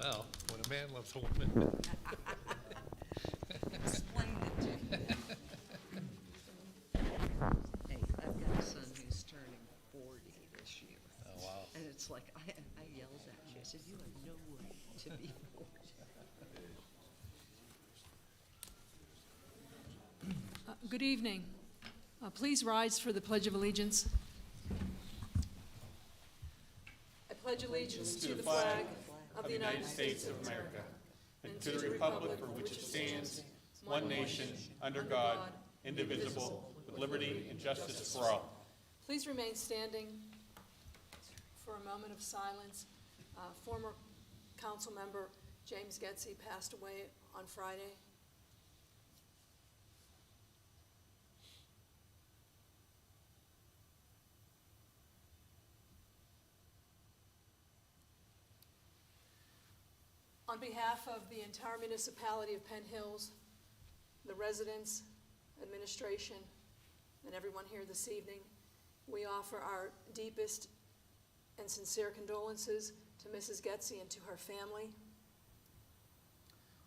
Well, when a man loves a woman. Explain it to me. Hey, I've got a son who's turning 40 this year. Oh, wow. And it's like, I yelled at you. I said, you have no right to be 40. Good evening. Please rise for the Pledge of Allegiance. I pledge allegiance to the flag of the United States of America and to the republic for which it stands, one nation, under God, indivisible, with liberty and justice for all. Please remain standing for a moment of silence. Former council member James Getsy passed away on Friday. On behalf of the entire municipality of Penn Hills, the residents, administration, and everyone here this evening, we offer our deepest and sincere condolences to Mrs. Getsy and to her family.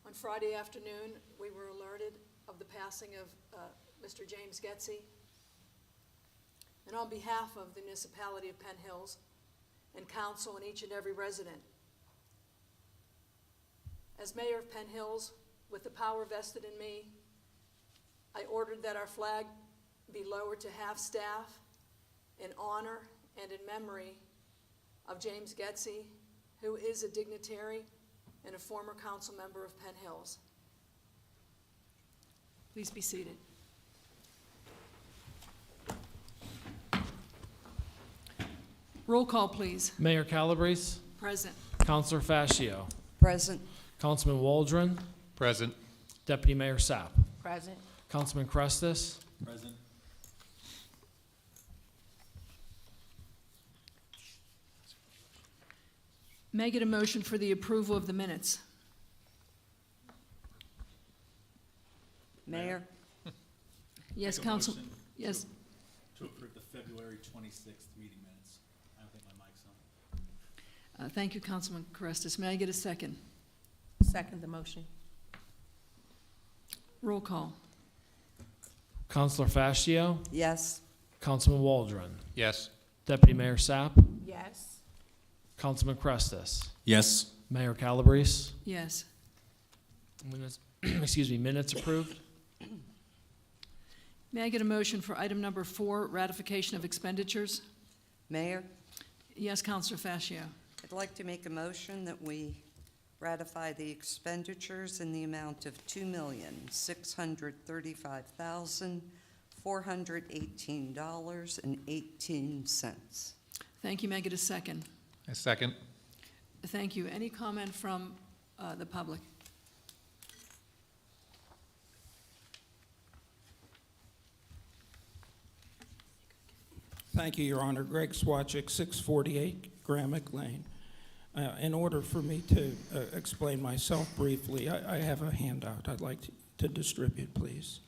On Friday afternoon, we were alerted of the passing of Mr. James Getsy. And on behalf of the municipality of Penn Hills and council and each and every resident, as mayor of Penn Hills, with the power vested in me, I ordered that our flag be lowered to half-staff in honor and in memory of James Getsy, who is a dignitary and a former council member of Penn Hills. Please be seated. Roll call, please. Mayor Calabrese, Present. Councilor Fascio, Present. Councilman Waldron, Present. Deputy Mayor Sapp, Present. Councilman Crestis, Present. May I get a motion for the approval of the minutes? Mayor? Yes, Make a Council. motion Yes. To approve the February 26th meeting minutes. I don't think my mic's on. Thank you, Councilman Carestas. May I get a second? Second the motion. Roll call. Councilor Fascio, Yes. Councilman Waldron, Yes. Deputy Mayor Sapp, Yes. Councilman Crestis, Yes. Mayor Calabrese. Yes. Minutes, minutes approved. May I get a motion for item number 4, ratification of expenditures? Mayor, Yes, Councilor Fascio. I'd like to make a motion that we ratify the expenditures in the amount of $2,635,418.18. Thank you. May I get a second? A second. Thank you. Any comment from the public? Thank you, Your Honor. Greg Swachik, 648 Gramick Lane. In order for me to explain myself briefly, I have a handout I'd like to distribute, please.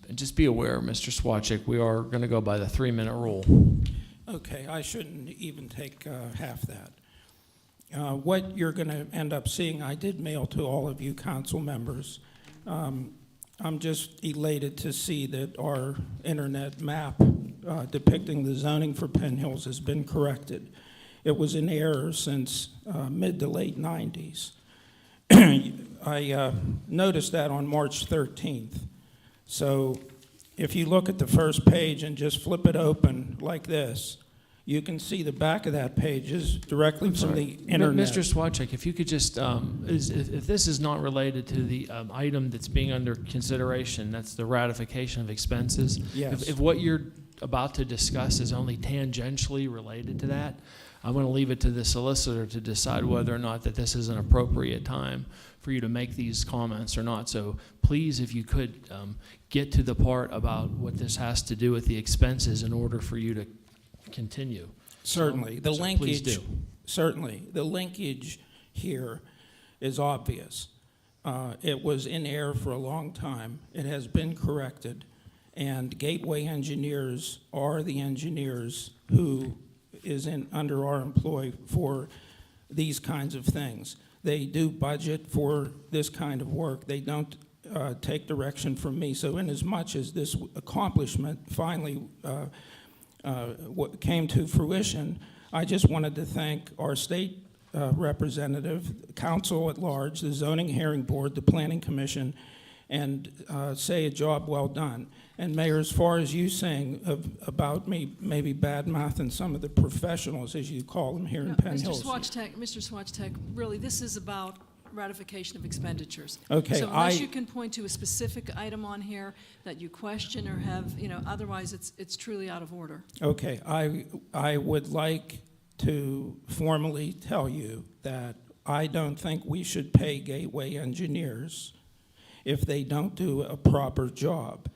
And just be aware, Mr. Swachik, we are going to go by the 3-minute rule. Okay, I shouldn't even take half that. What you're going to end up seeing, I did mail to all of you council members. I'm just elated to see that our internet map depicting the zoning for Penn Hills has been corrected. It was in error since mid to late 90s. I noticed that on March 13th. So if you look at the first page and just flip it open like this, you can see the back of that page is directly from the internet. Mr. Swachik, if you could just, if this is not related to the item that's being under consideration, that's the ratification of expenses. Yes. If what you're about to discuss is only tangentially related to that, I'm going to leave it to the solicitor to decide whether or not that this is an appropriate time for you to make these comments or not. So please, if you could, get to the part about what this has to do with the expenses in order for you to continue. Certainly. The So linkage, please do. certainly. The linkage here is obvious. It was in error for a long time. It has been corrected. And Gateway engineers are the engineers who is under our employ for these kinds of things. They do budget for this kind of work. They don't take direction from me. So in as much as this accomplishment finally came to fruition, I just wanted to thank our state representative, council at large, the zoning hearing board, the planning commission, and say a job well done. And Mayor, as far as you saying about me maybe bad mouthing some of the professionals, as you call them here in Penn Hills. Mr. Swatchtek, really, this is about ratification of expenditures. Okay, So unless you can point to a specific item on here that you question or have, otherwise it's truly out of order. Okay, I would like to formally tell you that I don't think we should pay Gateway engineers if they don't do a proper job.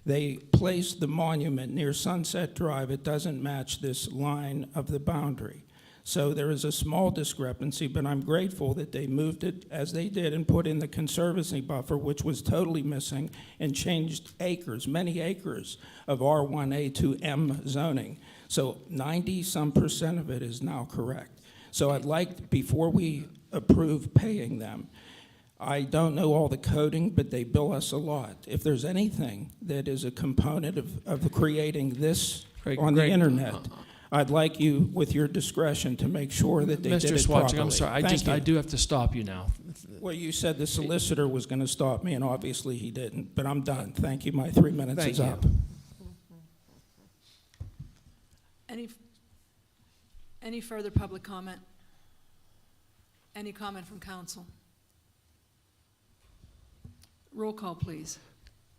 They placed the monument near Sunset Drive. It doesn't match this line of the boundary. So there is a small discrepancy, but I'm grateful that they moved it as they did and put in the conservancy buffer, which was totally missing, and changed acres, many acres of R1A to M zoning. So 90-some% of it is now correct. So I'd like, before we approve paying them, I don't know all the coding, but they bill us a lot. If there's anything that is a component of creating this on the internet, I'd like you, with your discretion, to make sure that they did Mr. it Swatchek, properly. I'm sorry, Thank I you. do have to stop you now. Well, you said the solicitor was going to stop me, and obviously he didn't, but I'm done. Thank you. My 3 minutes Thank is you. up. Any further public comment? Any comment from council? Roll call, please.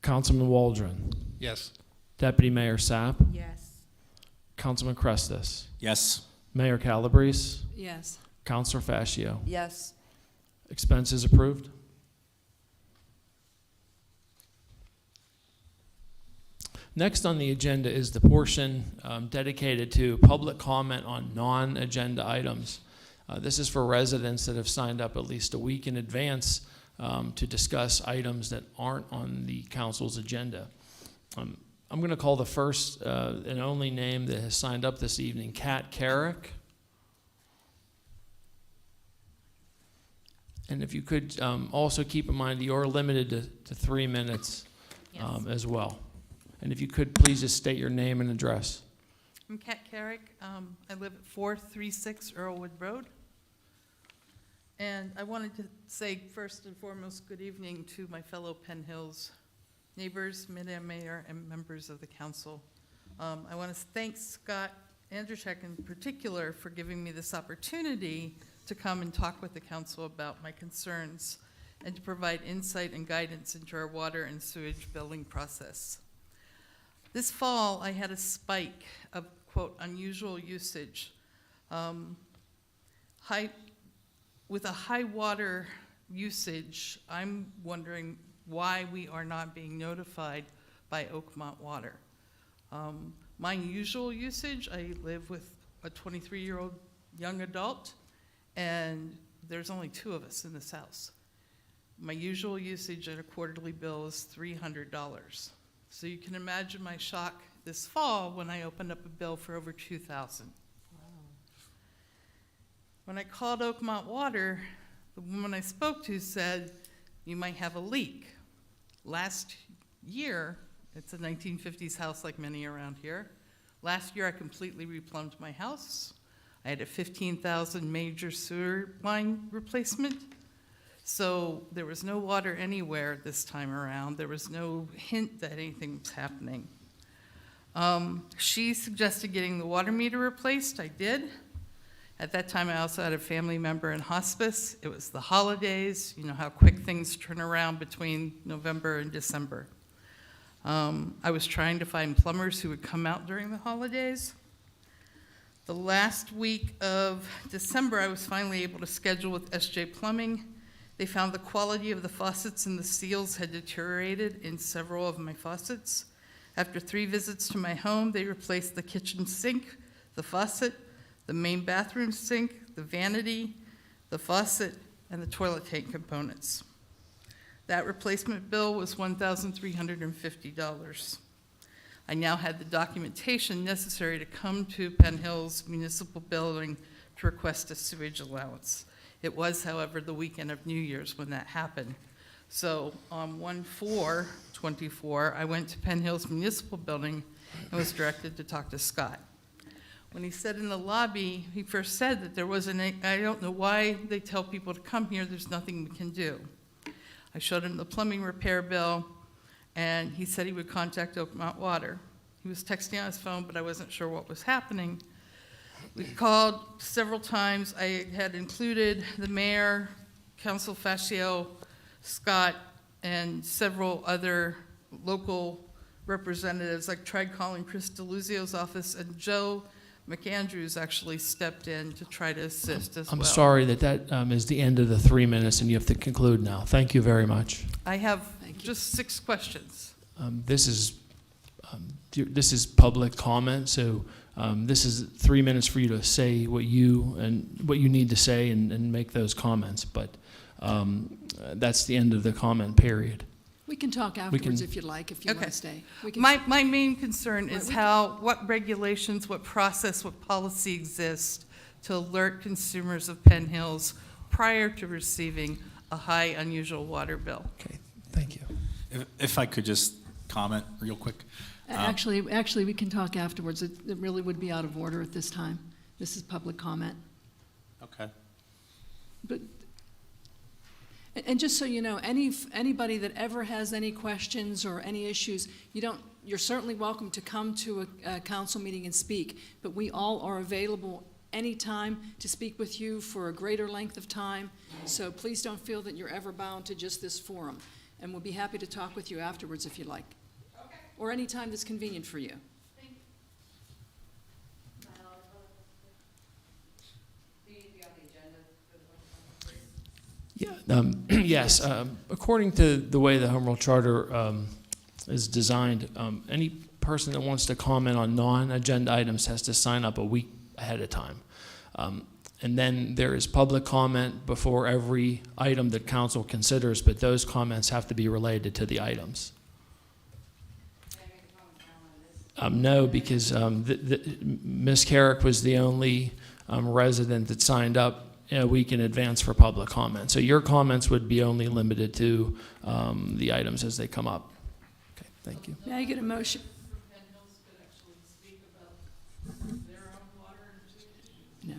Councilman Waldron, Yes. Deputy Mayor Sapp, Yes. Councilman Crestus, Yes. Mayor Calabrese, Yes. Councilor Fascio. Yes. Expenses approved. Next on the agenda is the portion dedicated to public comment on non-agenda items. This is for residents that have signed up at least a week in advance to discuss items that aren't on the council's agenda. I'm going to call the first and only name that has signed up this evening, Kat Carrick. And if you could also keep in mind that you're limited to 3 minutes as well. And if you could please just state your name and address. I'm Kat Carrick. I live at 436 Earlwood Road. And I wanted to say first and foremost, good evening to my fellow Penn Hills neighbors, Madam Mayor, and members of the council. I want to thank Scott Andrzejczyk in particular for giving me this opportunity to come and talk with the council about my concerns and to provide insight and guidance into our water and sewage billing process. This fall, I had a spike of, quote, unusual usage. With a high water usage, I'm wondering why we are not being notified by Oakmont Water. My usual usage, I live with a 23-year-old young adult, and there's only 2 of us in this house. My usual usage at a quarterly bill is $300. So you can imagine my shock this fall when I opened up a bill for over $2,000. When I called Oakmont Water, the woman I spoke to said, you might have a leak. Last year, it's a 1950s house like many around here. Last year, I completely replumbed my house. I had a $15,000 major sewer line replacement. So there was no water anywhere this time around. There was no hint that anything was happening. She suggested getting the water meter replaced. I did. At that time, I also had a family member in hospice. It was the holidays. You know how quick things turn around between November and December. I was trying to find plumbers who would come out during the holidays. The last week of December, I was finally able to schedule with SJ Plumbing. They found the quality of the faucets and the seals had deteriorated in several of my faucets. After 3 visits to my home, they replaced the kitchen sink, the faucet, the main bathroom sink, the vanity, the faucet, and the toilet tank components. That replacement bill was $1,350. I now had the documentation necessary to come to Penn Hills Municipal Building to request a sewage allowance. It was, however, the weekend of New Year's when that happened. So on 1/4/24, I went to Penn Hills Municipal Building and was directed to talk to Scott. When he said in the lobby, he first said that there wasn't, I don't know why they tell people to come here, there's nothing we can do. I showed him the plumbing repair bill, and he said he would contact Oakmont Water. He was texting on his phone, but I wasn't sure what was happening. We called several times. I had included the mayor, Council Fascio, Scott, and several other local representatives. I tried calling Chris DeLuzio's office, and Joe McAndrews actually stepped in to try to assist as well. I'm sorry that is the end of the 3 minutes, and you have to conclude now. Thank you very much. I have just 6 questions. This is public comment, so this is 3 minutes for you to say what you need to say and make those comments. But that's the end of the comment period. We can talk afterwards if you'd like, if you want to stay. We can- My main concern is Right, what regulations, what process, what policy exists to alert consumers of Penn Hills prior to receiving a high unusual water bill. Okay, thank you. If I could just comment real quick. Actually, we can talk afterwards. It really would be out of order at this time. This is public comment. Okay. But, and just so you know, anybody that ever has any questions or any issues, you're certainly welcome to come to a council meeting and speak, but we all are available anytime to speak with you for a greater length of time, so please don't feel that you're ever bound to just this forum, and we'll be happy to talk with you afterwards if you like. Okay. Or any time that's convenient for you. Yeah, yes. According to the way the Home Rule Charter is designed, any person that wants to comment on non-agenda items has to sign up a week ahead of time. And then there is public comment before every item that council considers, but those comments have to be related to the items. No, because Ms. Carrick was the only resident that signed up a week in advance for public comment. So your comments would be only limited to the items as they come up. Okay, thank you. May I get a motion? No.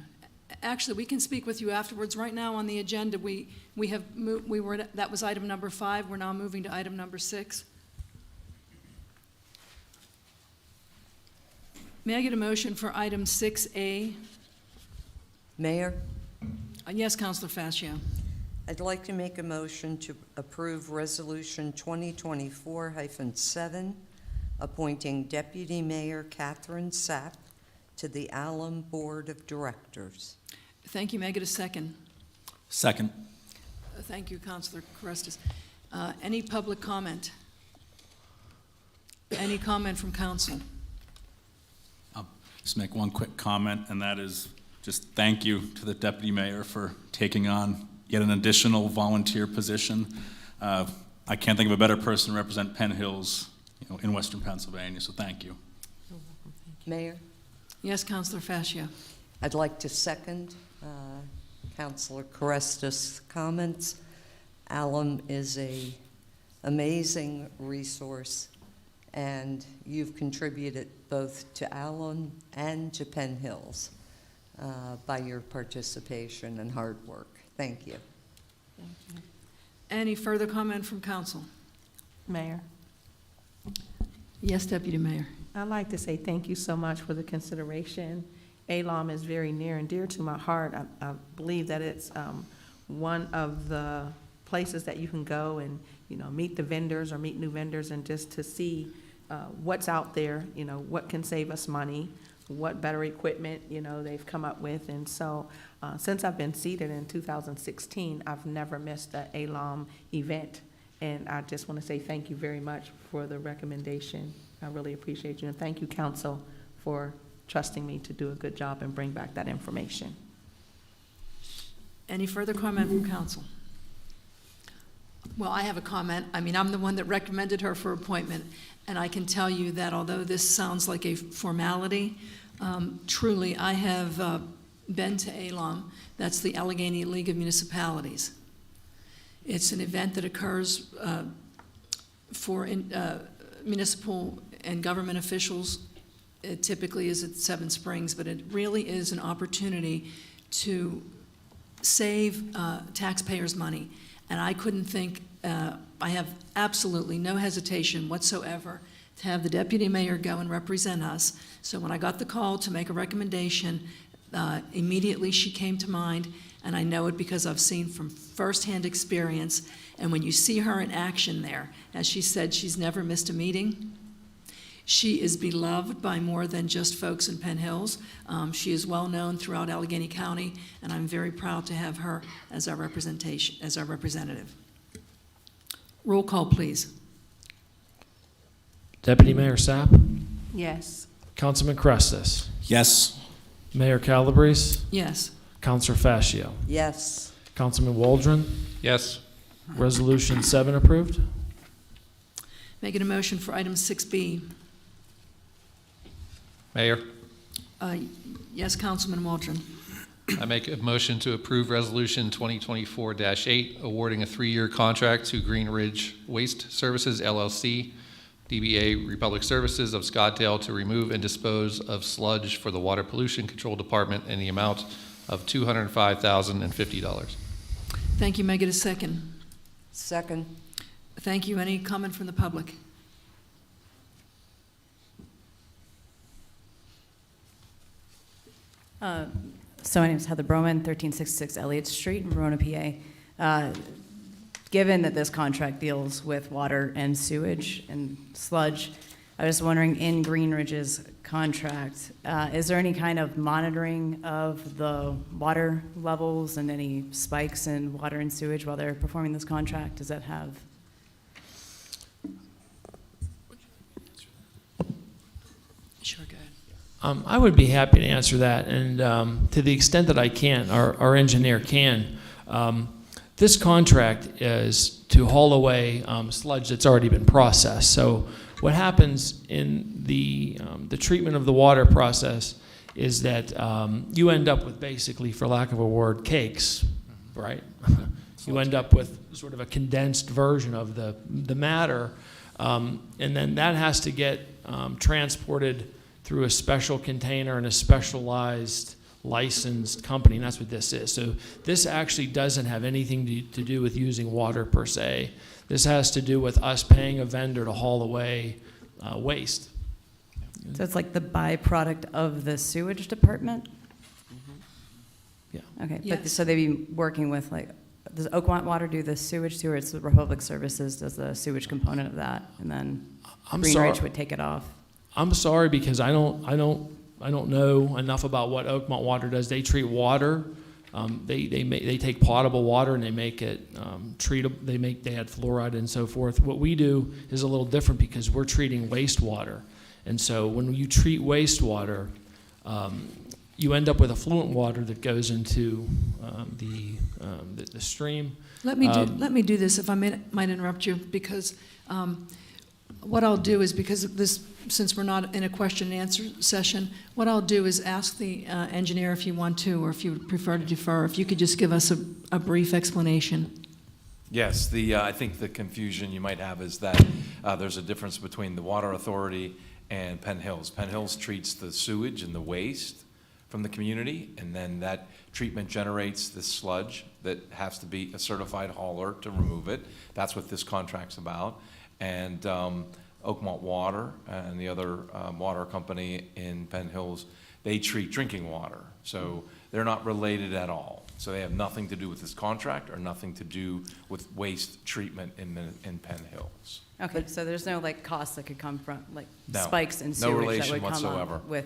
Actually, we can speak with you afterwards. Right now on the agenda, that was item number 5. We're now moving to item number 6. May I get a motion for item 6A? Mayor, Yes, Councilor Fascio. I'd like to make a motion to approve Resolution 2024-7, appointing Deputy Mayor Catherine Sapp to the Alum Board of Directors. Thank you. May I get a second? Second. Thank you, Councilor Carestas. Any public comment? Any comment from council? I'll just make one quick comment, and that is just thank you to the deputy mayor for taking on yet an additional volunteer position. I can't think of a better person to represent Penn Hills, in Western Pennsylvania, so thank you. Mayor, Yes, Councilor Fascio. I'd like to second Councilor Carestas' comments. Alum is an amazing resource, and you've contributed both to Alum and to Penn Hills by your participation and hard work. Thank you. Any further comment from council? Mayor, Yes, Deputy Mayor. I'd like to say thank you so much for the consideration. ALOM is very near and dear to my heart. I believe that it's one of the places that you can go and, meet the vendors or meet new vendors and just to see what's out there, what can save us money, what better equipment, they've come up with. And so since I've been seated in 2016, I've never missed an ALOM event. And I just want to say thank you very much for the recommendation. I really appreciate you. And thank you, council, for trusting me to do a good job and bring back that information. Any further comment from council? Well, I have a comment. I mean, I'm the one that recommended her for appointment, and I can tell you that although this sounds like a formality, truly, I have been to ALOM. That's the Allegheny League of Municipalities. It's an event that occurs for municipal and government officials. It typically is at Seven Springs, but it really is an opportunity to save taxpayers' money. And I couldn't think, I have absolutely no hesitation whatsoever to have the deputy mayor go and represent us. So when I got the call to make a recommendation, immediately she came to mind, and I know it because I've seen from firsthand experience. And when you see her in action there, as she said, she's never missed a meeting. She is beloved by more than just folks in Penn Hills. She is well known throughout Allegheny County, and I'm very proud to have her as our representative. Roll call, please. Deputy Mayor Sapp, Yes. Councilman Crestus, Yes. Mayor Calabrese, Yes. Councilor Fascio, Yes. Councilman Waldron, Yes. Resolution 7 approved. Making a motion for item 6B. Mayor, Yes, Councilman Waldron. I make a motion to approve Resolution 2024-8, awarding a 3-year contract to Green Ridge Waste Services, LLC, DBA Republic Services of Scottsdale, to remove and dispose of sludge for the Water Pollution Control Department in the amount of $205,050. Thank you. May I get a second? Second. Thank you. Any comment from the public? So my name is Heather Broman, 1366 Elliott Street in Verona, PA. Given that this contract deals with water and sewage and sludge, I was wondering, in Green Ridge's contract, is there any kind of monitoring of the water levels and any spikes in water and sewage while they're performing this contract? Does that have? Sure, go ahead. I would be happy to answer that, and to the extent that I can, our engineer can. This contract is to haul away sludge that's already been processed. So what happens in the treatment of the water process is that you end up with basically, for lack of a word, cakes, right? You end up with sort of a condensed version of the matter, and then that has to get transported through a special container and a specialized licensed company, and that's what this is. So this actually doesn't have anything to do with using water per se. This has to do with us paying a vendor to haul away waste. So it's like the byproduct of the sewage department? Yeah. Okay, but Yes. so they'd be working with, like, does Oakmont Water do the sewage too, or it's the Republic Services does the sewage component of that, and then I'm Green sorry. Ridge would take it off? I'm sorry because I don't know enough about what Oakmont Water does. They treat water. They take potable water and they make it treatable. They add fluoride and so forth. What we do is a little different because we're treating wastewater, and so when you treat wastewater, you end up with effluent water that goes into the stream. Let me do this, if I might interrupt you, because what I'll do is, because of this, since we're not in a question and answer session, what I'll do is ask the engineer, if you want to, or if you would prefer to defer, if you could just give us a brief explanation. Yes, I think the confusion you might have is that there's a difference between the Water Authority and Penn Hills. Penn Hills treats the sewage and the waste from the community, and then that treatment generates this sludge that has to be a certified hauler to remove it. That's what this contract's about. And Oakmont Water and the other water company in Penn Hills, they treat drinking water. So they're not related at all. So they have nothing to do with this contract or nothing to do with waste treatment in Penn Hills. Okay, so there's no, like, costs that could come from, like, No. spikes in No sewage that relation would come whatsoever. up with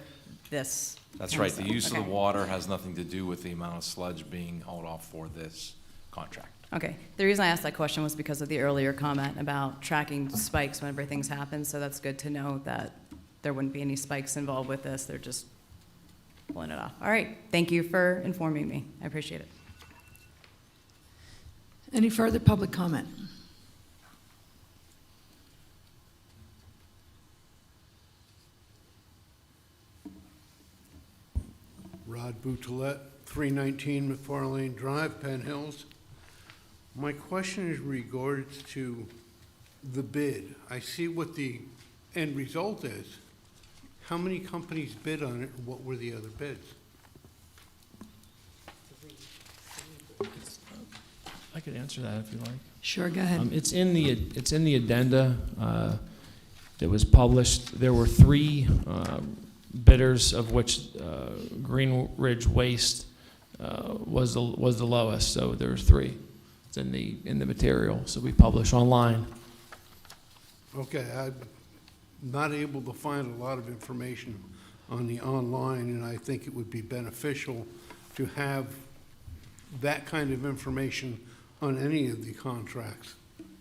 this? That's kind right. of The stuff? use of Okay. the water has nothing to do with the amount of sludge being hauled off for this contract. Okay. The reason I asked that question was because of the earlier comment about tracking spikes whenever things happen, so that's good to know that there wouldn't be any spikes involved with this. They're just pulling it off. All right. Thank you for informing me. I appreciate it. Any further public comment? Rod Boutelet, 319 McFarlane Drive, Penn Hills. My question is regards to the bid. I see what the end result is. How many companies bid on it, and what were the other bids? I could answer that if you like. Sure, go ahead. It's in the addenda that was published. There were 3 bidders, of which Green Ridge Waste was the lowest. So there's 3. It's in the material. So we publish online. Okay, I'm not able to find a lot of information on the online, and I think it would be beneficial to have that kind of information on any of the contracts,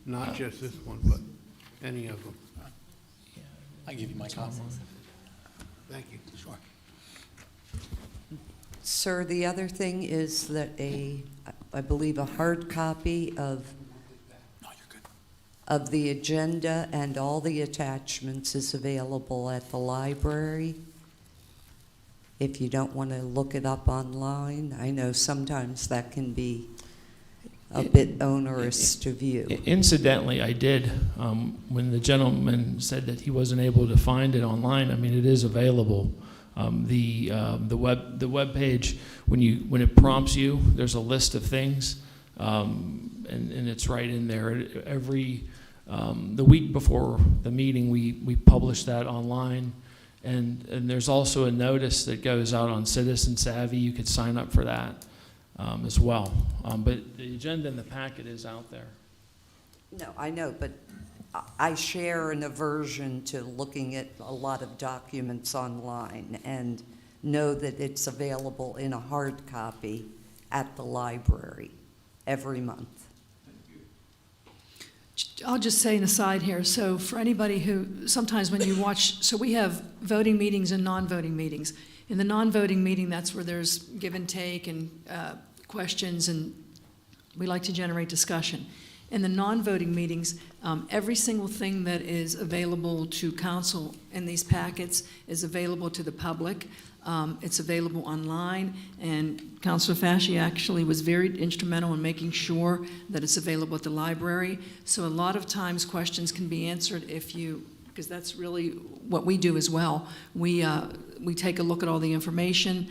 not just this one, but any of them. I'll give you my copy. Thank you. Sure. Sir, the other thing is that I believe a hard copy of No, you're good. of the agenda and all the attachments is available at the library. If you don't want to look it up online, I know sometimes that can be a bit onerous to view. Incidentally, I did, when the gentleman said that he wasn't able to find it online, I mean, it is available. The web page, when it prompts you, there's a list of things, and it's right in there. Every the week before the meeting, we publish that online, and there's also a notice that goes out on Citizen Savvy. You could sign up for that as well. But the agenda in the packet is out there. No, I know, but I share an aversion to looking at a lot of documents online and know that it's available in a hard copy at the library every month. I'll just say an aside here. So for anybody who, sometimes when you watch, so we have voting meetings and non-voting meetings. In the non-voting meeting, that's where there's give and take and questions, and we like to generate discussion. In the non-voting meetings, every single thing that is available to council in these packets is available to the public. It's available online, and Councilor Fasci actually was very instrumental in making sure that it's available at the library. So a lot of times questions can be answered if you, because that's really what we do as well. We take a look at all the information,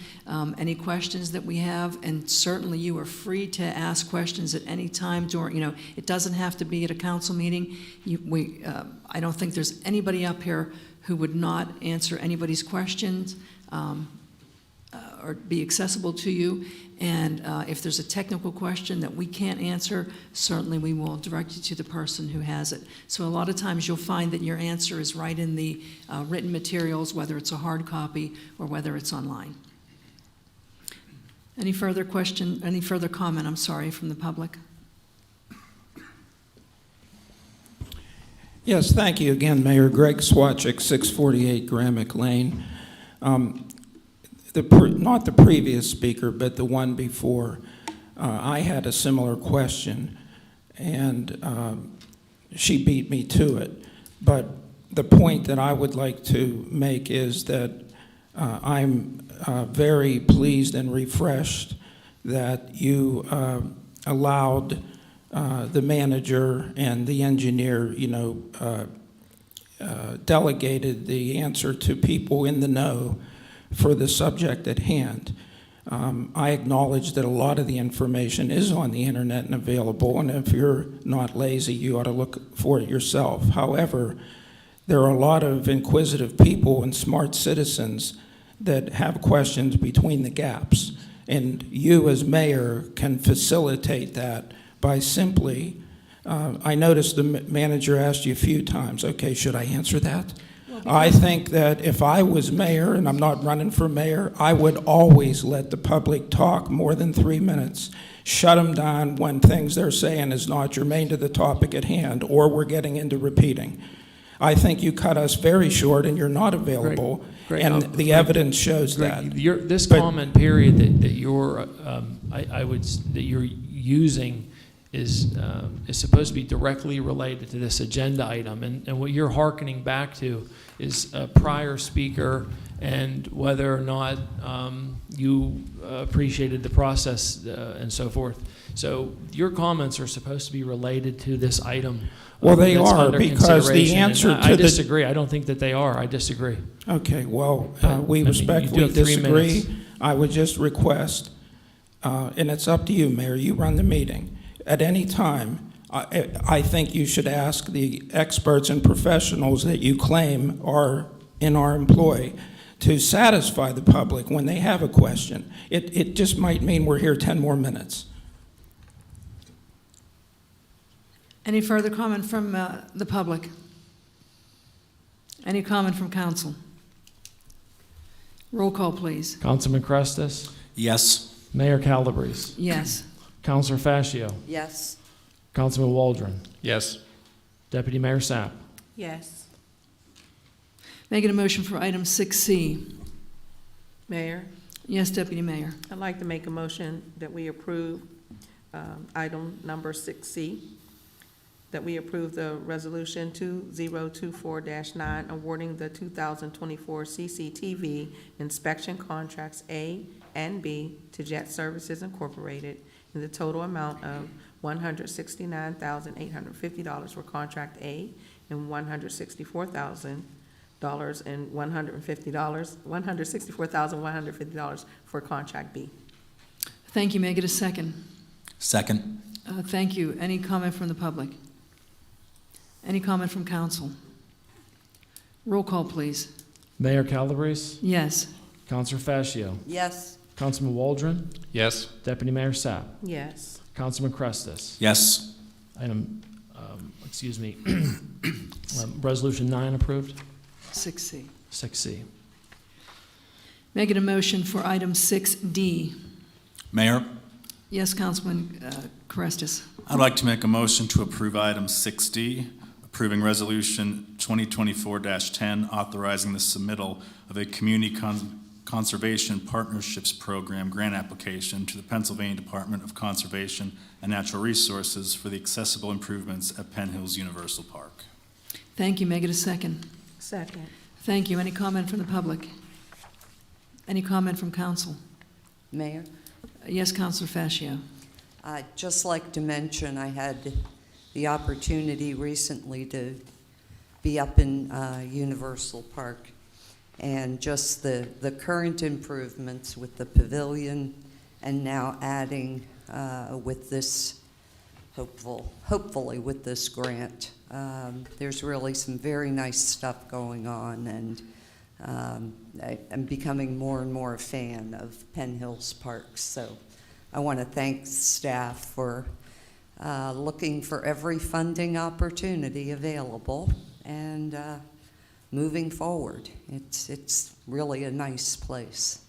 any questions that we have, and certainly you are free to ask questions at any time during, it doesn't have to be at a council meeting. I don't think there's anybody up here who would not answer anybody's questions or be accessible to you. And if there's a technical question that we can't answer, certainly we will direct you to the person who has it. So a lot of times you'll find that your answer is right in the written materials, whether it's a hard copy or whether it's online. Any further question, any further comment, I'm sorry, from the public? Yes, thank you again, Mayor. Greg Swatchik, 648 Gramick Lane. Not the previous speaker, but the one before, I had a similar question, and she beat me to it. But the point that I would like to make is that I'm very pleased and refreshed that you allowed the manager and the engineer, delegated the answer to people in the know for the subject at hand. I acknowledge that a lot of the information is on the internet and available, and if you're not lazy, you ought to look for it yourself. However, there are a lot of inquisitive people and smart citizens that have questions between the gaps, and you as mayor can facilitate that by simply, I noticed the manager asked you a few times, okay, should I answer that? I think that if I was mayor, and I'm not running for mayor, I would always let the public talk more than 3 minutes. Shut them down when things they're saying is not germane to the topic at hand, or we're getting into repeating. I think you cut us very short and you're not available, and the evidence shows that. This comment period that you're using is supposed to be directly related to this agenda item. And what you're hearkening back to is a prior speaker and whether or not you appreciated the process and so forth. So your comments are supposed to be related to this item. Well, they that's are, under because the consideration. And answer I to the- disagree. I don't think that they are. I disagree. Okay, well, But, we I mean, you do respectfully have 3 disagree. minutes. I would just request, and it's up to you, Mayor, you run the meeting. At any time, I think you should ask the experts and professionals that you claim are in our employ to satisfy the public when they have a question. It just might mean we're here 10 more minutes. Any further comment from the public? Any comment from council? Roll call, please. Councilman Crestus, Yes. Mayor Calabrese, Yes. Councilor Fascio, Yes. Councilman Waldron, Yes. Deputy Mayor Sapp. Yes. Making a motion for item 6C. Mayor, Yes, Deputy Mayor. I'd like to make a motion that we approve item number 6C, that we approve the resolution 2024-9 awarding the 2024 CCTV inspection contracts A and B to Jet Services Incorporated in the total amount of $169,850 for contract A and $164,150 $164,150 for contract B. Thank you. May I get a second? Second. Thank you. Any comment from the public? Any comment from council? Roll call, please. Mayor Calabrese, Yes. Councilor Fascio, Yes. Councilman Waldron, Yes. Deputy Mayor Sapp, Yes. Councilman Crestus. Yes. Item, Resolution 9 approved. 6C. 6C. May I get a motion for item 6D? Mayor, Yes, Councilman Carestis. I'd like to make a motion to approve item 6D, approving resolution 2024-10, authorizing the submittal of a community conservation partnerships program grant application to the Pennsylvania Department of Conservation and Natural Resources for the accessible improvements at Penn Hills Universal Park. Thank you. May I get a second? Second. Thank you. Any comment from the public? Any comment from council? Mayor? Yes, Councilor Fascio. I'd just like to mention, I had the opportunity recently to be up in Universal Park, and just the current improvements with the pavilion, and now adding with this, hopefully with this grant. There's really some very nice stuff going on, and I'm becoming more and more a fan of Penn Hills Parks. So I want to thank staff for looking for every funding opportunity available and moving forward. It's really a nice place.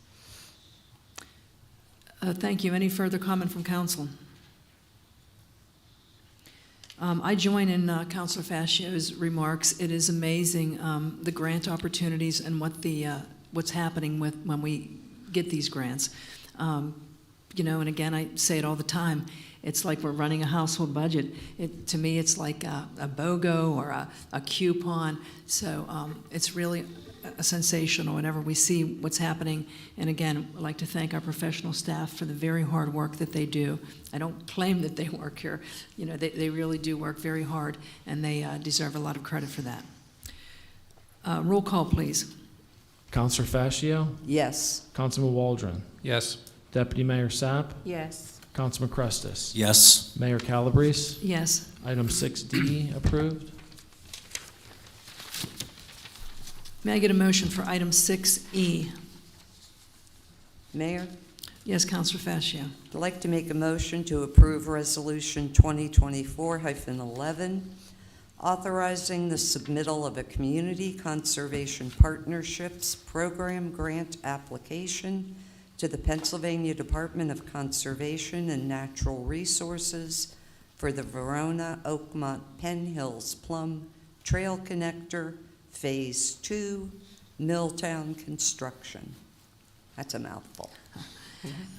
Thank you. Any further comment from council? I join in Councilor Fascio's remarks. It is amazing the grant opportunities and what's happening when we get these grants. You know, and again, I say it all the time. It's like we're running a household budget. To me, it's like a BOGO or a coupon. So it's really sensational whenever we see what's happening. And again, I'd like to thank our professional staff for the very hard work that they do. I don't claim that they work here. You know, they really do work very hard, and they deserve a lot of credit for that. Roll call, please. Councilor Fascio, Yes. Councilman Waldron, Yes. Deputy Mayor Sapp, Yes. Councilman Crestus, Yes. Mayor Calabrese. Yes. Item 6D approved. May I get a motion for item 6E? Mayor? Yes, Councilor Fascio. I'd like to make a motion to approve Resolution 2024-11, authorizing the submittal of a Community Conservation Partnerships Program grant application to the Pennsylvania Department of Conservation and Natural Resources for the Verona Oakmont Penn Hills Plum Trail Connector Phase 2 Milltown construction. That's a mouthful.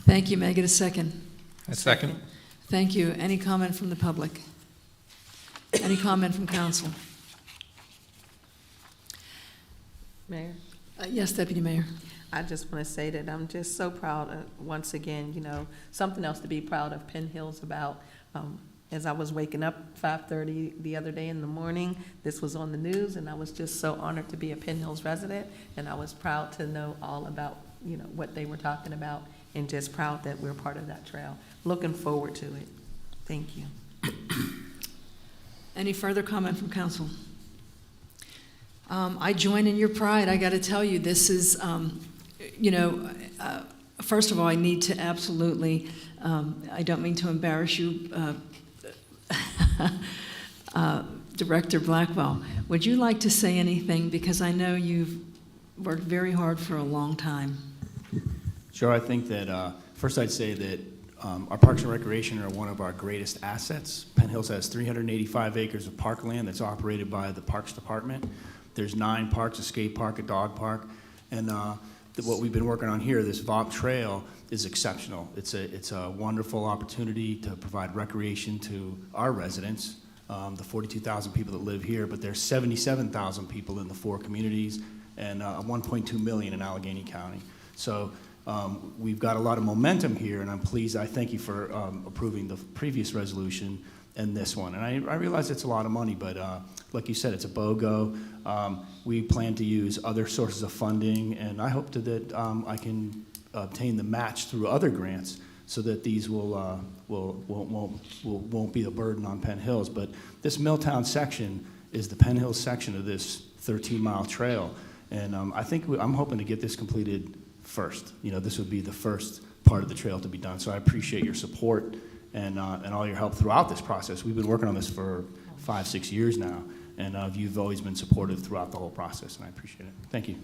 Thank you. May I get a second? A second. Thank you. Any comment from the public? Any comment from council? Mayor? Yes, Deputy Mayor. I just want to say that I'm just so proud, once again, you know, something else to be proud of Penn Hills about. As I was waking up 5:30 the other day in the morning, this was on the news, and I was just so honored to be a Penn Hills resident, and I was proud to know all about, you know, what they were talking about, and just proud that we're part of that trail. Looking forward to it. Thank you. Any further comment from council? I join in your pride. I got to tell you, this is, you know, first of all, I need to absolutely, I don't mean to embarrass you, Director Blackwell, would you like to say anything? Because I know you've worked very hard for a long time. Sure, I think that, first I'd say that our Parks and Recreation are one of our greatest assets. Penn Hills has 385 acres of parkland that's operated by the Parks Department. There's 9 parks, a skate park, a dog park, and what we've been working on here, this VOP trail, is exceptional. It's a wonderful opportunity to provide recreation to our residents, the 42,000 people that live here, but there's 77,000 people in the 4 communities and 1.2 million in Allegheny County. So we've got a lot of momentum here, and I'm pleased. I thank you for approving the previous resolution and this one. And I realize it's a lot of money, but like you said, it's a BOGO. We plan to use other sources of funding, and I hope that I can obtain the match through other grants so that these won't be a burden on Penn Hills. But this Milltown section is the Penn Hills section of this 13-mile trail, and I'm hoping to get this completed first. You know, this would be the first part of the trail to be done. So I appreciate your support and all your help throughout this process. We've been working on this for 5-6 years now, and you've always been supportive throughout the whole process, and I appreciate it. Thank you.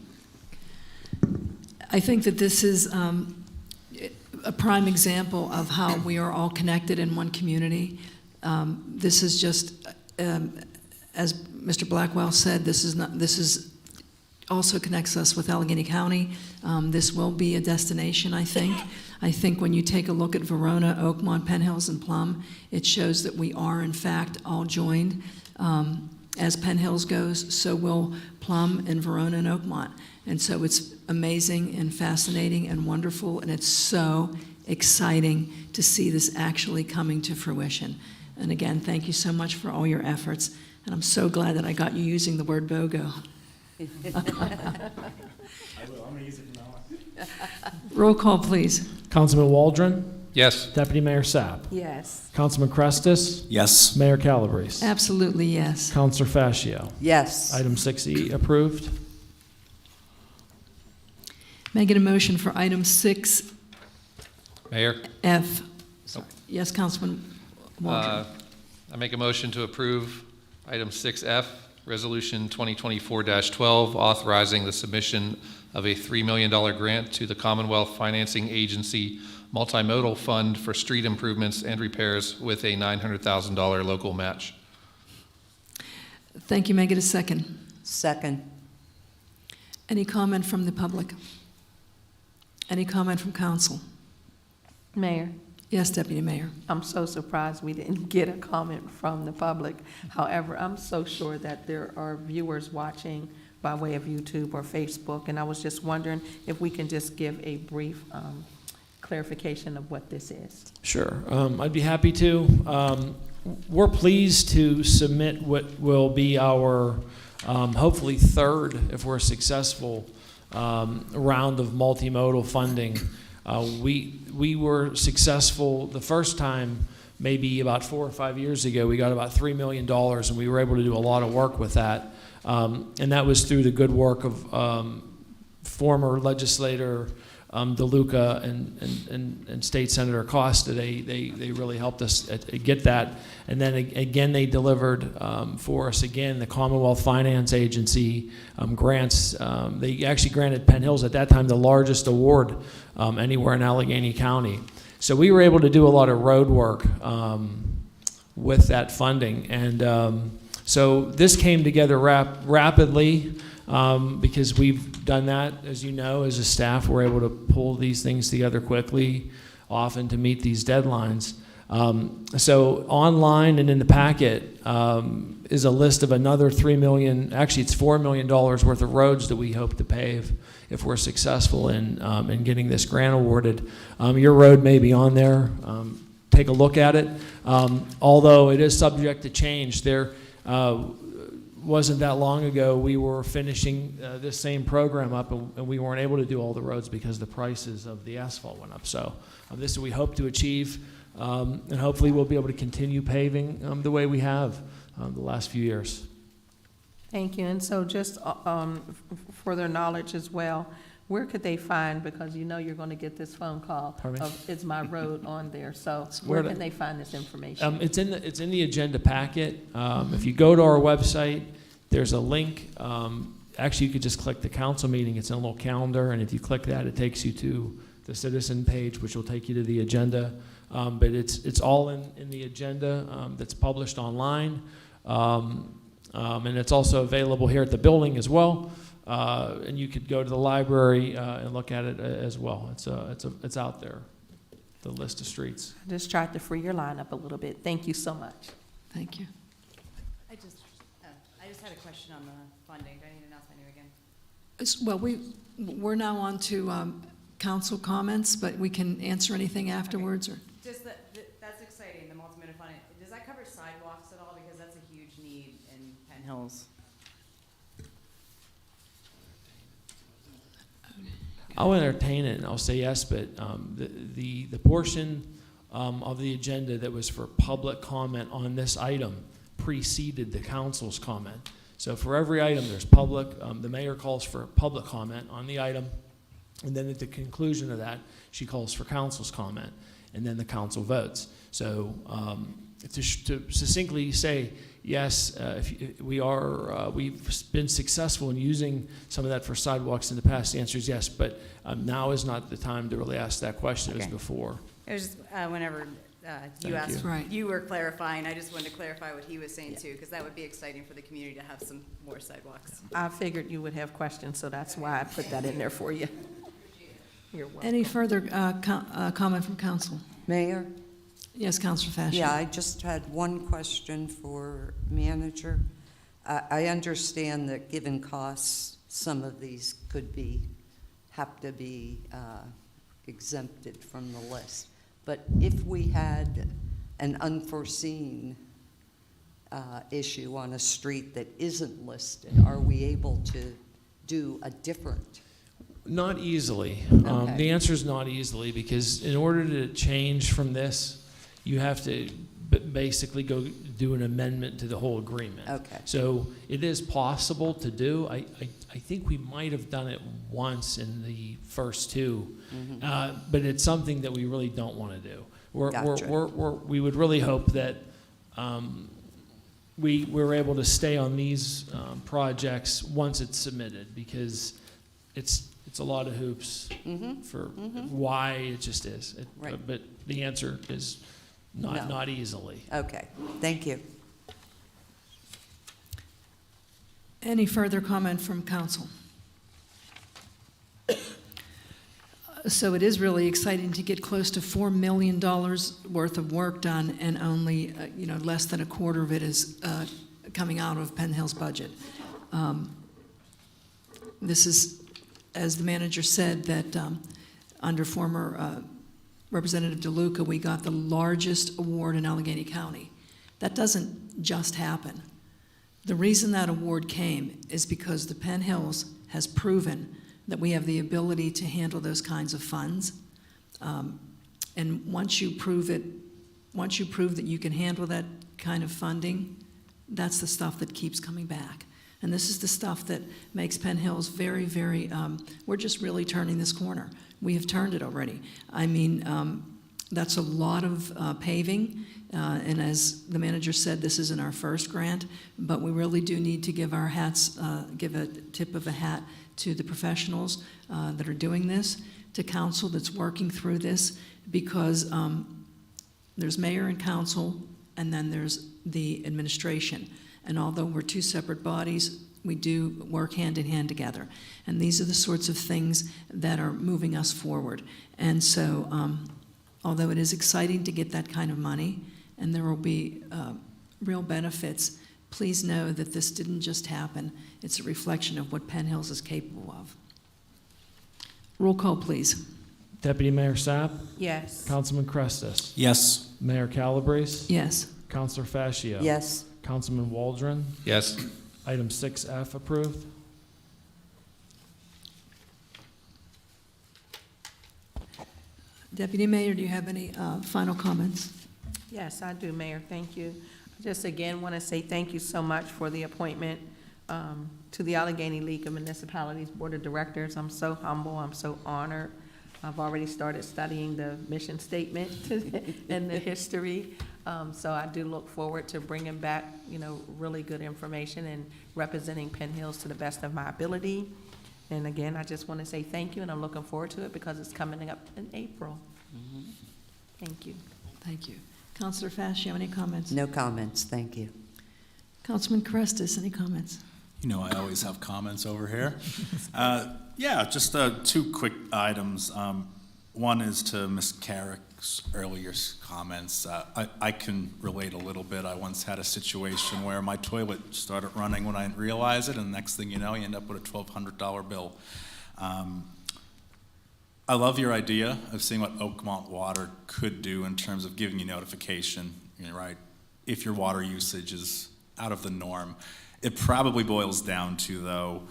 I think that this is a prime example of how we are all connected in one community. This is just, as Mr. Blackwell said, this is also connects us with Allegheny County. This will be a destination, I think. I think when you take a look at Verona, Oakmont, Penn Hills, and Plum, it shows that we are, in fact, all joined. As Penn Hills goes, so will Plum and Verona and Oakmont. And so it's amazing and fascinating and wonderful, and it's so exciting to see this actually coming to fruition. And again, thank you so much for all your efforts, and I'm so glad that I got you using the word BOGO. I will. I'm going to use it from now on. Roll call, please. Councilman Waldron? Yes. Deputy Mayor Sapp? Yes. Councilman Crestus? Yes. Mayor Calabrese? Absolutely, yes. Councilor Fascio? Yes. Item 6E approved. May I get a motion for item 6F? Mayor? Sorry. Yes, Councilman Waldron. I make a motion to approve item 6F, Resolution 2024-12, authorizing the submission of a $3 million grant to the Commonwealth Financing Agency Multimodal Fund for street improvements and repairs with a $900,000 local match. Thank you. May I get a second? Second. Any comment from the public? Any comment from council? Mayor? Yes, Deputy Mayor. I'm so surprised we didn't get a comment from the public. However, I'm so sure that there are viewers watching by way of YouTube or Facebook, and I was just wondering if we can just give a brief clarification of what this is. Sure. I'd be happy to. We're pleased to submit what will be our hopefully third, if we're successful, round of multimodal funding. We were successful the first time, maybe about 4 or 5 years ago. We got about $3 million, and we were able to do a lot of work with that. And that was through the good work of former legislator DeLuca and State Senator Costa. They really helped us get that. And then again, they delivered for us again, the Commonwealth Finance Agency grants. They actually granted Penn Hills at that time the largest award anywhere in Allegheny County. So we were able to do a lot of road work with that funding. And so this came together rapidly. Because we've done that, as you know, as a staff, we're able to pull these things together quickly, often to meet these deadlines. So online and in the packet is a list of another $3 million, actually it's $4 million worth of roads that we hope to pave if we're successful in getting this grant awarded. Your road may be on there. Take a look at it. Although it is subject to change, there wasn't that long ago we were finishing this same program up and we weren't able to do all the roads because the prices of the asphalt went up. So this we hope to achieve. And hopefully we'll be able to continue paving the way we have the last few years. Thank you. And so just for their knowledge as well, where could they find, because you know you're going to get this phone call Pardon me? of, is my road on there? So Where where to- can they find this information? It's in the agenda packet. If you go to our website, there's a link. Actually, you could just click the council meeting. It's in a little calendar, and if you click that, it takes you to the citizen page, which will take you to the agenda. But it's all in the agenda that's published online. And it's also available here at the building as well. And you could go to the library and look at it as well. It's out there, the list of streets. I just tried to free your line up a little bit. Thank you so much. Thank you. I just had a question on the funding. Do I need to announce my name again? Well, we're now on to council comments, but we can answer anything afterwards, or? Just that's exciting, the multi-minute funding. Does that cover sidewalks at all? Because that's a huge need in Penn Hills. I'll entertain it and I'll say yes, but the portion of the agenda that was for public comment on this item preceded the council's comment. So for every item, there's public, the mayor calls for public comment on the item, and then at the conclusion of that, she calls for council's comment, and then the council votes. So to succinctly say, yes, we've been successful in using some of that for sidewalks in the past. The answer is yes, but now is not the time to really ask that question as before. It was just whenever you Thank asked, you. Right. you were clarifying. I just wanted to clarify what he was saying too, because that would be exciting for the community to have some more sidewalks. I figured you would have questions, so that's why I put that in there for you. You're welcome. Any further comment from council? Mayor? Yes, Councilor Fasci. Yeah, I just had one question for manager. I understand that given costs, some of these could have to be exempted from the list. But if we had an unforeseen issue on a street that isn't listed, are we able to do a different? Not easily. Okay. The answer is not easily, because in order to change from this, you have to basically go do an amendment to the whole agreement. Okay. So it is possible to do. I think we might have done it once in the first two, but it's something that we really don't want to do. We would really hope that we're able to stay on these projects once it's submitted, because it's a lot of hoops for why it just is. Right. But the answer is not easily. Okay, thank you. Any further comment from council? So it is really exciting to get close to $4 million worth of work done, and only less than a quarter of it is coming out of Penn Hill's budget. This is, as the manager said, that under former Representative DeLuca, we got the largest award in Allegheny County. That doesn't just happen. The reason that award came is because the Penn Hills has proven that we have the ability to handle those kinds of funds. And once you prove that you can handle that kind of funding, that's the stuff that keeps coming back. And this is the stuff that makes Penn Hills very, very, we're just really turning this corner. We have turned it already. I mean, that's a lot of paving, and as the manager said, this isn't our first grant, but we really do need to give give a tip of a hat to the professionals that are doing this, to council that's working through this, because there's mayor and council, and then there's the administration. And although we're two separate bodies, we do work hand in hand together. And these are the sorts of things that are moving us forward. And so although it is exciting to get that kind of money, and there will be real benefits, please know that this didn't just happen. It's a reflection of what Penn Hills is capable of. Roll call, please. Deputy Mayor Sapp, Yes. Councilman Crestus, Yes. Mayor Calabrese, Yes. Councilor Fascio. Yes. Councilman Waldron, Yes. item 6F approved. Deputy Mayor, do you have any final comments? Yes, I do, Mayor, thank you. I just again want to say thank you so much for the appointment to the Allegheny League of Municipalities Board of Directors. I'm so humble, I'm so honored. I've already started studying the mission statement and the history. So I do look forward to bringing back, really good information and representing Penn Hills to the best of my ability. And again, I just want to say thank you, and I'm looking forward to it because it's coming up in April. Thank you. Thank you. Councilor Fascio, any comments? No comments, thank you. Councilman Crestus, any comments? You know, I always have comments over here. Yeah, just two quick items. One is to Ms. Carrick's earlier comments. I can relate a little bit. I once had a situation where my toilet started running when I didn't realize it, and the next thing you know, you end up with a $1,200 bill. I love your idea of seeing what Oakmont Water could do in terms of giving you notification, right? If your water usage is out of the norm. It probably boils down to, though,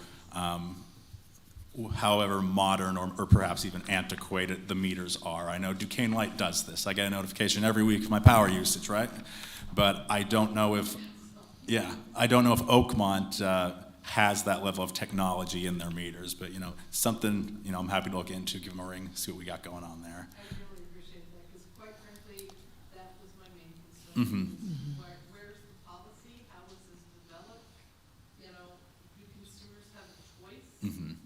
however modern or perhaps even antiquated the meters are. I know Duquesne Light does this. I get a notification every week of my power usage, right? But I don't know if Oakmont has that level of technology in their meters. But, something, I'm happy to look into, give them a ring, see what we got going on there. I really appreciate that, because quite frankly, that was my main concern. Where's the policy? How was this developed? Do consumers have a choice?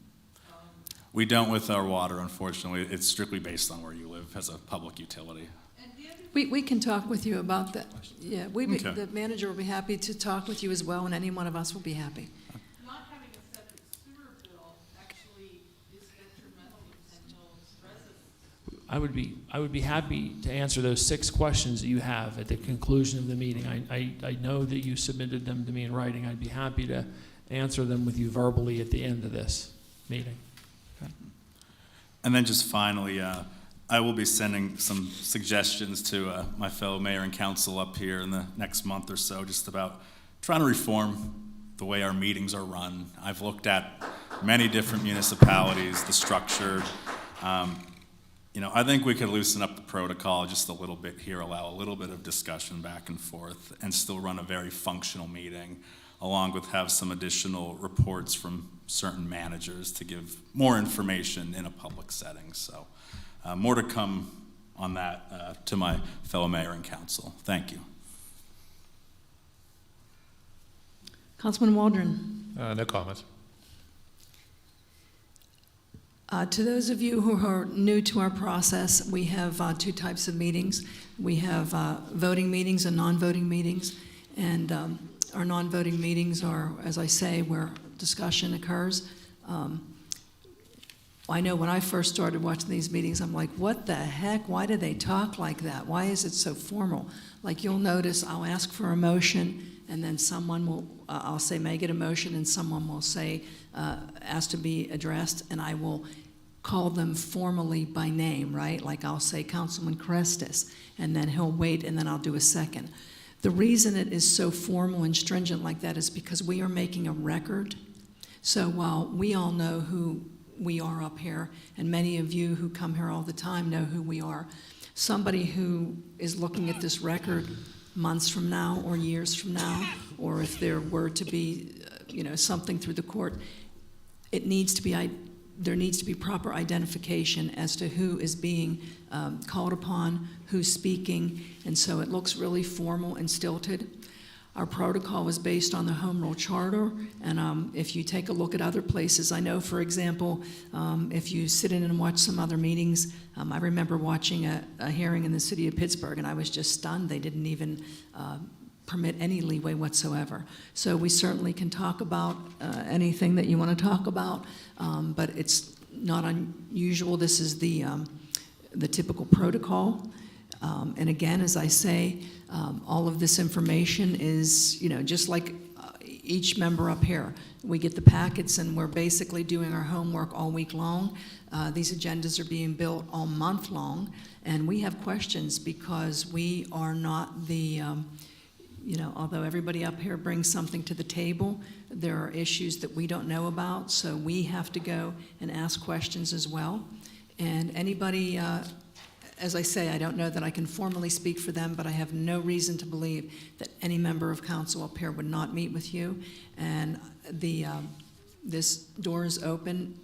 We don't with our water, unfortunately. It's strictly based on where you live as a public utility. We can talk with you about that. Yeah, Okay. the manager will be happy to talk with you as well, and any one of us will be happy. Not having a separate sewer bill actually is detrimental to Penn Hills residents. I would be happy to answer those 6 questions that you have at the conclusion of the meeting. I know that you submitted them to me in writing. I'd be happy to answer them with you verbally at the end of this meeting. Okay. And then just finally, I will be sending some suggestions to my fellow mayor and council up here in the next month or so, just about trying to reform the way our meetings are run. I've looked at many different municipalities, the structure. I think we could loosen up the protocol just a little bit here, allow a little bit of discussion back and forth, and still run a very functional meeting, along with have some additional reports from certain managers to give more information in a public setting. So more to come on that to my fellow mayor and council. Thank you. Councilman Waldron. No comments. To those of you who are new to our process, we have 2 types of meetings. We have voting meetings and non-voting meetings. And our non-voting meetings are, as I say, where discussion occurs. I know when I first started watching these meetings, I'm like, what the heck? Why do they talk like that? Why is it so formal? Like, you'll notice I'll ask for a motion, and then someone will, I'll say, may I get a motion, and someone will say, ask to be addressed, and I will call them formally by name, right? Like, I'll say Councilman Crestus, and then he'll wait, and then I'll do a second. The reason it is so formal and stringent like that is because we are making a record. So while we all know who we are up here, and many of you who come here all the time know who we are, somebody who is looking at this record months from now or years from now, or if there were to be something through the court, there needs to be proper identification as to who is being called upon, who's speaking, and so it looks really formal and stilted. Our protocol was based on the Home Rule Charter, and if you take a look at other places, I know, for example, if you sit in and watch some other meetings, I remember watching a hearing in the city of Pittsburgh, and I was just stunned. They didn't even permit any leeway whatsoever. So we certainly can talk about anything that you want to talk about, but it's not unusual. This is the the typical protocol. And again, as I say, all of this information is, just like each member up here. We get the packets and we're basically doing our homework all week long. These agendas are being built all month long, and we have questions because we are not the, although everybody up here brings something to the table, there are issues that we don't know about, so we have to go and ask questions as well. And anybody, as I say, I don't know that I can formally speak for them, but I have no reason to believe that any member of council up here would not meet with you. And this door is open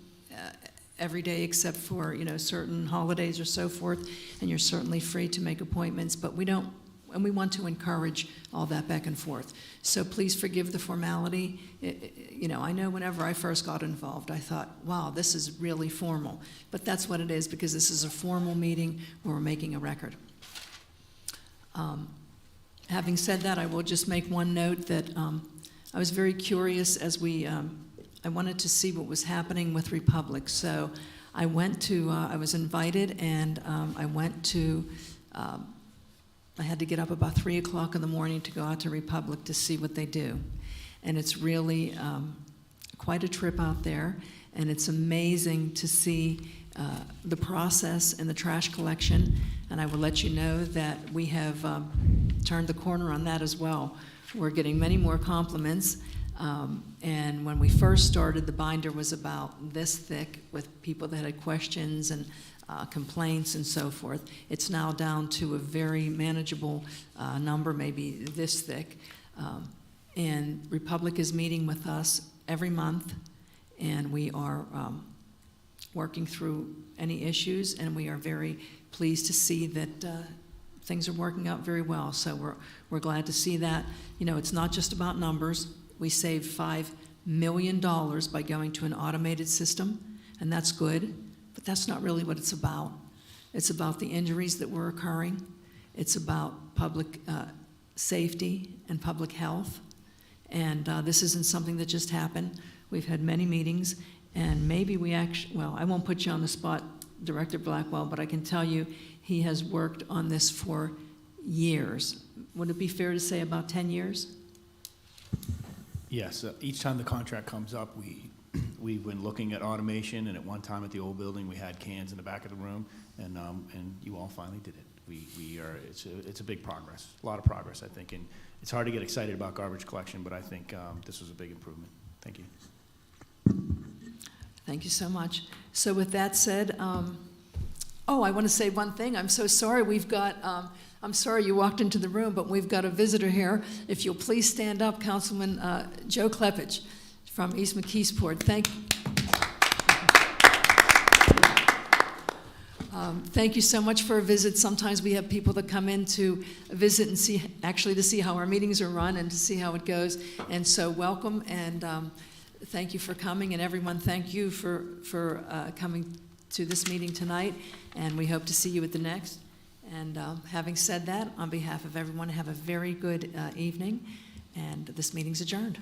every day except for, certain holidays or so forth, and you're certainly free to make appointments, but we want to encourage all that back and forth. So please forgive the formality. I know whenever I first got involved, I thought, wow, this is really formal. But that's what it is, because this is a formal meeting where we're making a record. Having said that, I will just make one note that I was very curious as I wanted to see what was happening with Republic. So I went to, I was invited, and I went to, I had to get up about 3 o'clock in the morning to go out to Republic to see what they do. And it's really quite a trip out there, and it's amazing to see the process and the trash collection. And I will let you know that we have turned the corner on that as well. We're getting many more compliments. And when we first started, the binder was about this thick with people that had questions and complaints and so forth. It's now down to a very manageable number, maybe this thick. And Republic is meeting with us every month, and we are working through any issues, and we are very pleased to see that things are working out very well. So we're glad to see that. It's not just about numbers. We saved $5 million by going to an automated system, and that's good. But that's not really what it's about. It's about the injuries that were occurring. It's about public safety and public health. And this isn't something that just happened. We've had many meetings, and maybe we actually, well, I won't put you on the spot, Director Blackwell, but I can tell you he has worked on this for years. Would it be fair to say about 10 years? Yes, each time the contract comes up, we've been looking at automation, and at one time at the old building, we had cans in the back of the room, and you all finally did it. It's a big progress, a lot of progress, I think, and it's hard to get excited about garbage collection, but I think this was a big improvement. Thank you. Thank you so much. So with that said, I want to say one thing. I'm so sorry. We've got, I'm sorry you walked into the room, but we've got a visitor here. If you'll please stand up, Councilman Joe Klepich from East McKeesport. Thank you so much for a visit. Sometimes we have people that come in to visit and to see how our meetings are run and to see how it goes. And so welcome, and thank you for coming. And everyone, thank you for coming to this meeting tonight. And we hope to see you at the next. And having said that, on behalf of everyone, have a very good evening. And this meeting's adjourned.